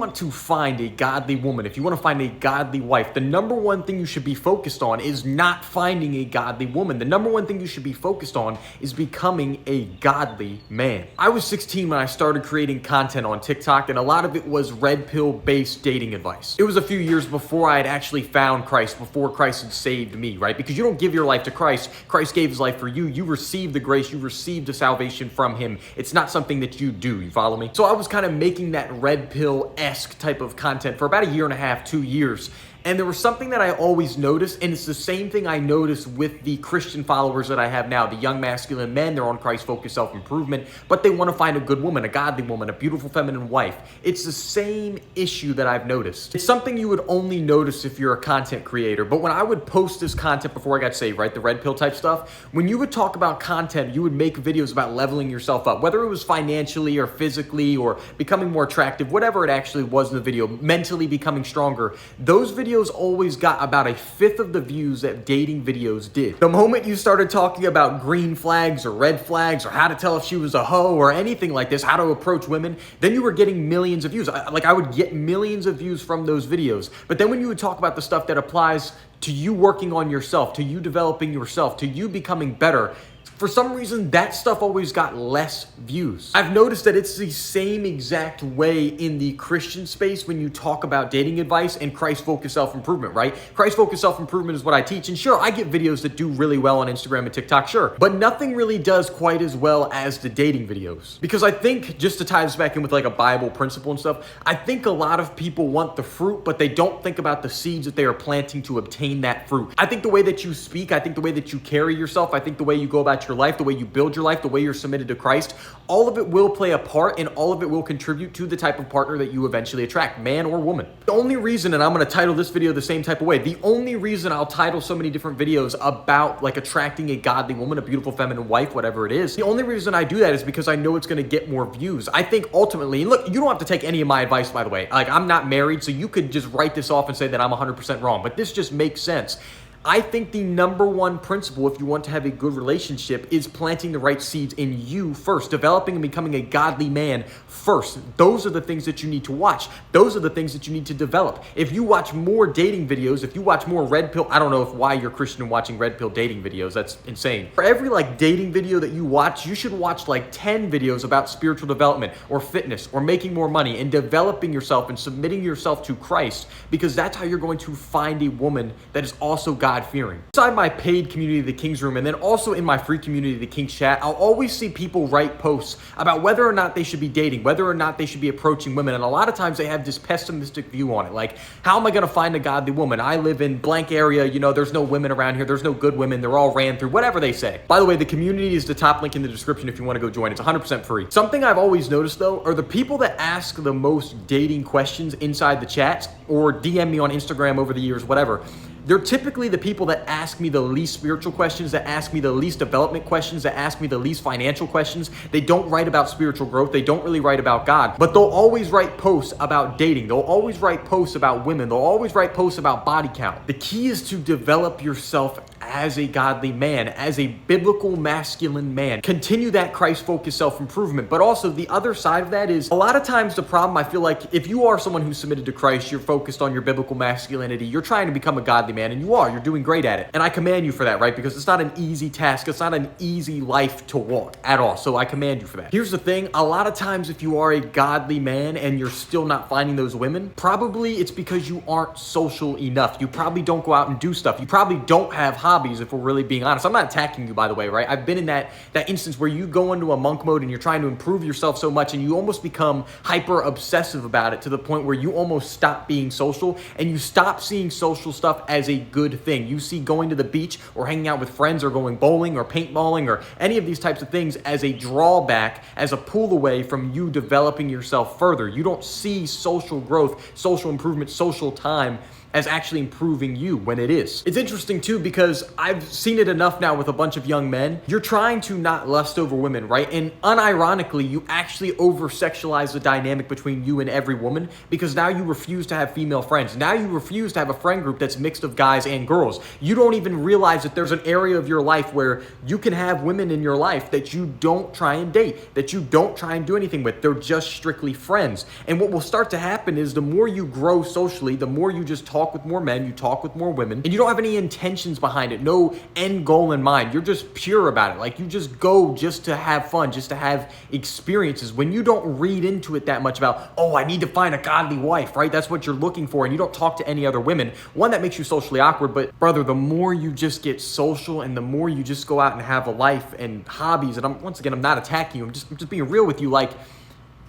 want to find a godly woman, if you want to find a godly wife, the number one thing you should be focused on is not finding a godly woman. The number one thing you should be focused on is becoming a godly man. I was 16 when I started creating content on TikTok, and a lot of it was red pill based dating advice. It was a few years before I had actually found Christ, before Christ had saved me, right? Because you don't give your life to Christ. Christ gave his life for you. You receive the grace, you receive the salvation from him. It's not something that you do, you follow me? So I was kind of making that red pill-esque type of content for about a year and a half, 2 years. And there was something that I always noticed, and it's the same thing I noticed with the Christian followers that I have now, the young masculine men. They're on Christ-focused self-improvement, but they want to find a good woman, a godly woman, a beautiful feminine wife. It's the same issue that I've noticed. It's something you would only notice if you're a content creator, but when I would post this content before I got saved, right, the red pill type stuff, when you would talk about content, you would make videos about leveling yourself up, whether it was financially or physically or becoming more attractive, whatever it actually was in the video, mentally becoming stronger, those videos always got about a fifth of the views that dating videos did. The moment you started talking about green flags or red flags or how to tell if she was a hoe or anything like this, how to approach women, then you were getting millions of views. I would get millions of views from those videos. But then when you would talk about the stuff that applies to you working on yourself, to you developing yourself, to you becoming better, for some reason, that stuff always got less views. I've noticed that it's the same exact way in the Christian space when you talk about dating advice and Christ-focused self-improvement, right? Christ-focused self-improvement is what I teach. And sure, I get videos that do really well on Instagram and TikTok, sure. But nothing really does quite as well as the dating videos. Because I think, just to tie this back in with like a Bible principle and stuff, I think a lot of people want the fruit, but they don't think about the seeds that they are planting to obtain that fruit. I think the way that you speak, I think the way that you carry yourself, I think the way you go about your life, the way you build your life, the way you're submitted to Christ, all of it will play a part and all of it will contribute to the type of partner that you eventually attract, man or woman. The only reason, and I'm going to title this video the same type of way, the only reason I'll title so many different videos about like attracting a godly woman, a beautiful feminine wife, whatever it is, the only reason I do that is because I know it's going to get more views. I think ultimately, and look, you don't have to take any of my advice, by the way. Like, I'm not married, so you could just write this off and say that I'm 100% wrong, but this just makes sense. I think the number one principle if you want to have a good relationship is planting the right seeds in you first, developing and becoming a godly man first. Those are the things that you need to watch. Those are the things that you need to develop. If you watch more dating videos, if you watch more red pill, I don't know why you're Christian and watching red pill dating videos. That's insane. For every like dating video that you watch, you should watch like 10 videos about spiritual development or fitness or making more money and developing yourself and submitting yourself to Christ, because that's how you're going to find a woman that is also God-fearing. Inside my paid community, the King's Room, and then also in my free community, the King's Chat, I'll always see people write posts about whether or not they should be dating, whether or not they should be approaching women. And a lot of times they have this pessimistic view on it. Like, how am I going to find a godly woman? I live in blank area. You know, there's no women around here. There's no good women. They're all ran through, whatever they say. By the way, the community is the top link in the description if you want to go join. It's 100% free. Something I've always noticed though, are the people that ask the most dating questions inside the chats or DM me on Instagram over the years, whatever. They're typically the people that ask me the least spiritual questions, that ask me the least development questions, that ask me the least financial questions. They don't write about spiritual growth. They don't really write about God, but they'll always write posts about dating. They'll always write posts about women. They'll always write posts about body count. The key is to develop yourself as a godly man, as a biblical masculine man. Continue that Christ-focused self-improvement. But also the other side of that is a lot of times the problem, I feel like if you are someone who's submitted to Christ, you're focused on your biblical masculinity, you're trying to become a godly man, and you're doing great at it. And I commend you for that, right? Because it's not an easy task. It's not an easy life to walk at all. So I commend you for that. Here's the thing. A lot of times if you are a godly man and you're still not finding those women, probably it's because you aren't social enough. You probably don't go out and do stuff. You probably don't have hobbies, if we're really being honest. I'm not attacking you, by the way, right? I've been in that instance where you go into a monk mode and you're trying to improve yourself so much and you almost become hyper obsessive about it to the point where you almost stop being social and you stop seeing social stuff as a good thing. You see going to the beach or hanging out with friends or going bowling or paintballing or any of these types of things as a drawback, as a pull away from you developing yourself further. You don't see social growth, social improvement, social time as actually improving you when it is. It's interesting too, because I've seen it enough now with a bunch of young men. You're trying to not lust over women, right? And unironically, you actually over-sexualize the dynamic between you and every woman, because now you refuse to have female friends. Now you refuse to have a friend group that's mixed of guys and girls. You don't even realize that there's an area of your life where you can have women in your life that you don't try and date, that you don't try and do anything with. They're just strictly friends. And what will start to happen is the more you grow socially, the more you just talk with more men, you talk with more women, and you don't have any intentions behind it, no end goal in mind. You're just pure about it. Like, you just go just to have fun, just to have experiences. When you don't read into it that much about, oh, I need to find a godly wife, right? That's what you're looking for, and you don't talk to any other women. One, that makes you socially awkward, but brother, the more you just get social and the more you just go out and have a life and hobbies, and I'm not attacking you, I'm just being real with you, like,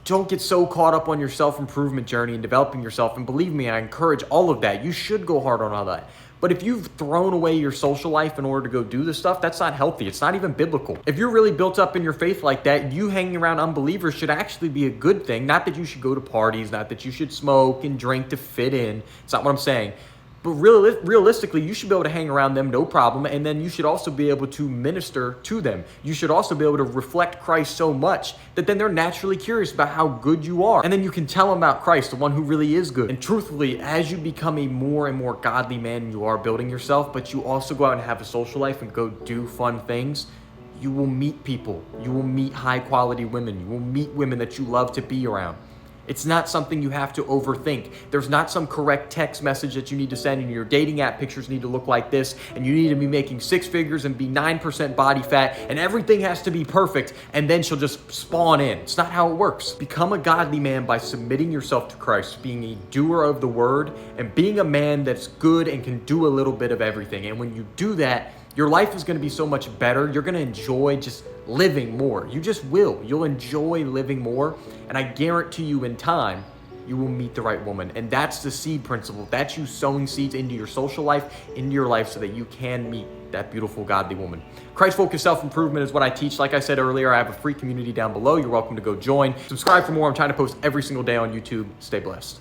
don't get so caught up on your self-improvement journey and developing yourself. And believe me, I encourage all of that. You should go hard on all that. But if you've thrown away your social life in order to go do this stuff, that's not healthy. It's not even biblical. If you're really built up in your faith like that, you hanging around unbelievers should actually be a good thing. Not that you should go to parties, not that you should smoke and drink to fit in. It's not what I'm saying. But realistically, you should be able to hang around them, no problem. And then you should also be able to minister to them. You should also be able to reflect Christ so much that then they're naturally curious about how good you are. And then you can tell them about Christ, the one who really is good. And truthfully, as you become a more and more godly man, you are building yourself, but you also go out and have a social life and go do fun things, you will meet people. You will meet high quality women. You will meet women that you love to be around. It's not something you have to overthink. There's not some correct text message that you need to send, and your dating app pictures need to look like this, and you need to be making 6 figures and be 9% body fat, and everything has to be perfect, and then she'll just spawn in. It's not how it works. Become a godly man by submitting yourself to Christ, being a doer of the word, and being a man that's good and can do a little bit of everything. And when you do that, your life is going to be so much better. You're going to enjoy just living more. You just will. You'll enjoy living more. And I guarantee you, in time, you will meet the right woman. And that's the seed principle. That's you sowing seeds into your social life, into your life, so that you can meet that beautiful, godly woman. Christ-focused self-improvement is what I teach. Like I said earlier, I have a free community down below. You're welcome to go join. Subscribe for more. I'm trying to post every single day on YouTube. Stay blessed.